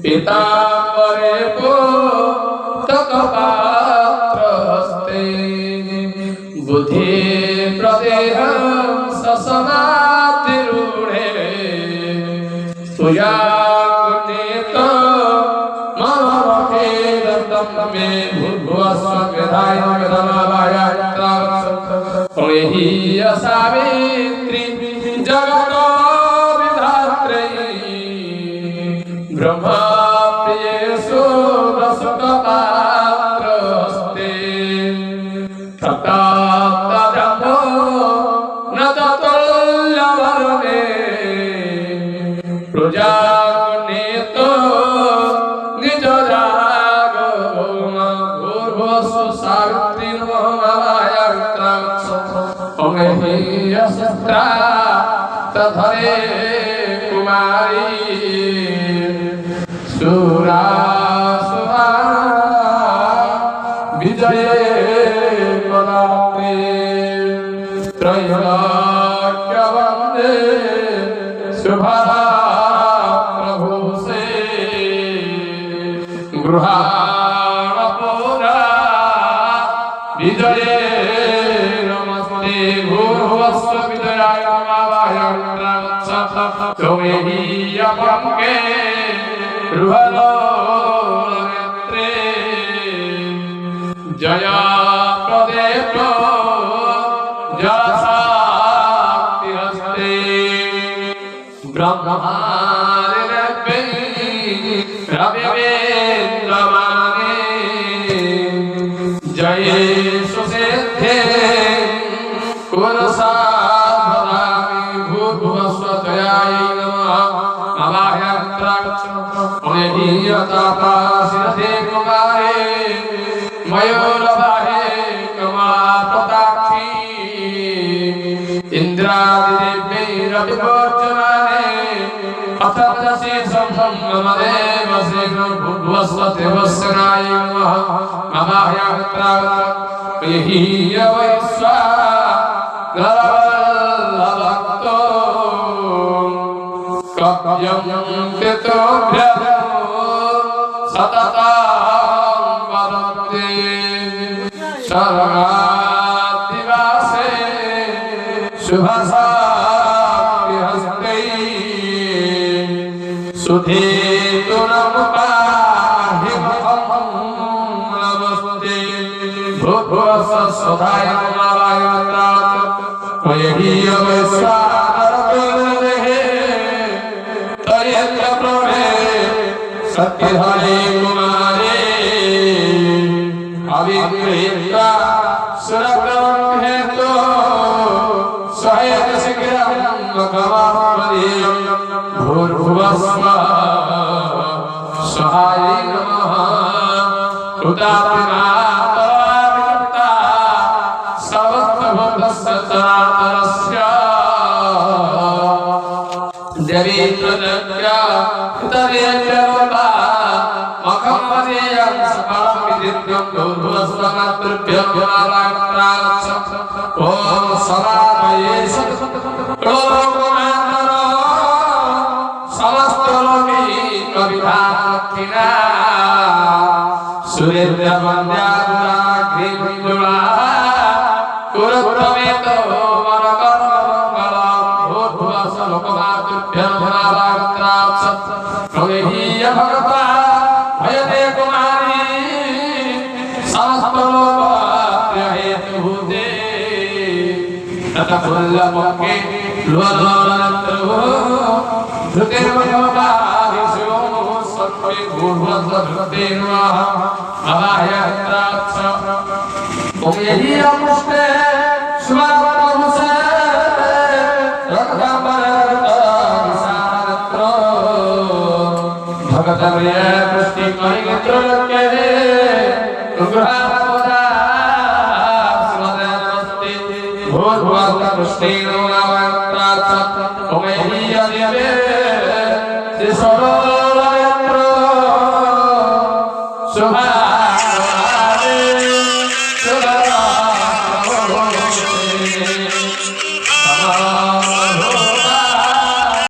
पीताम्बरे पुस्तकपात्रहस्ते बुद्धि प्रदेहं ससनातिरूढे सुयाग्नेत ममखेदतं मे भूर्भुवस्वविधाय विधमावायात्राक्षं हि सावित्री जगतो विधात्री ब्रह्मा प्रियेषु रसकपात्रहस्ते तप्ताब्दजम्बो न ततुल्यवर्णे प्रजागुणेतो निजजागोम भूर्भुवस्सु सावित्री नमोमायात्राक्षं हि यशस्त्रा तधरे कुमारी सुरा सुहा विजये पदाते त्रैलोक्यवन्दे शुभा प्रभुसे गृहाणपुरा विजये नमस्ते भूर्भुवस्व विजयाय नमः रुहलोत्रे जया प्रदेव जसाक्तिहस्ते ब्रह्मादिरव्ये रविवेन्द्रमाने जये सुसिद्धे कुरसाधरामि भूर्भुवस्वजयाय नमः तापासिरथे कुमारे मयूरवाहे कमलापताक्षी इंद्रादिदेव्यै रविवर्चमाने अथर्वशेषं मम देवसे भूर्भुवस्वदेवस्यनाय नमः ममाह्यात्रावत् यहि वैश्वा गलवल्लभक्तो कव्यं कृतोभ्यः सततं वदन्ति शरणादिवासे शुभसाक्तिहस्ते सुधीतुरमुपाहिमहं नमस्ते भूर्भुवस्वधाय नमः यहि सत्यधारे कुमारे अविक्रीता सुरक्रम हेतु सहायक शीघ्रं मघवामदीयं भूर्भुवस्व सहाय नमः कृतापिनातवाविकर्ता सवत्वभूतस्य चराचरस्य देवी प्रज्ञा तदेव्यरूपा मखमदीयं सकलं विदित्यं भूर्भुवस्वमातृभ्यो नारायणाक्षं ॐ सदामये लोकमातरो समस्तलोके कविताक्षिणा सुरेन्द्रवन्द्याग्निमण्डला कुरुत्वमेतो मनकर्ममङ्गलं भूर्भुवस्व लोकमातृभ्यो नारायणाक्षं प्रवेहीय भगवा भयते कुमारी समस्तलोकप्रियहेतुभूते ततफुल्लमुखे लोलनत्रभो धृतिर्भगवादिशो भूर्भुवस्वते नमः अवायत्राच्छ ओमेहि अमुष्टे स्वामपुरुषे रक्तमरक्तविशारत्रो भगतप्रिय पुष्टि महित्रलोके नुग्रहपदा श्रीमते नमस्ते भूर्भुवस्वते नमः अवायत्राच्छ ओमेहि अदिवे श्री सर्वयत्र शुभ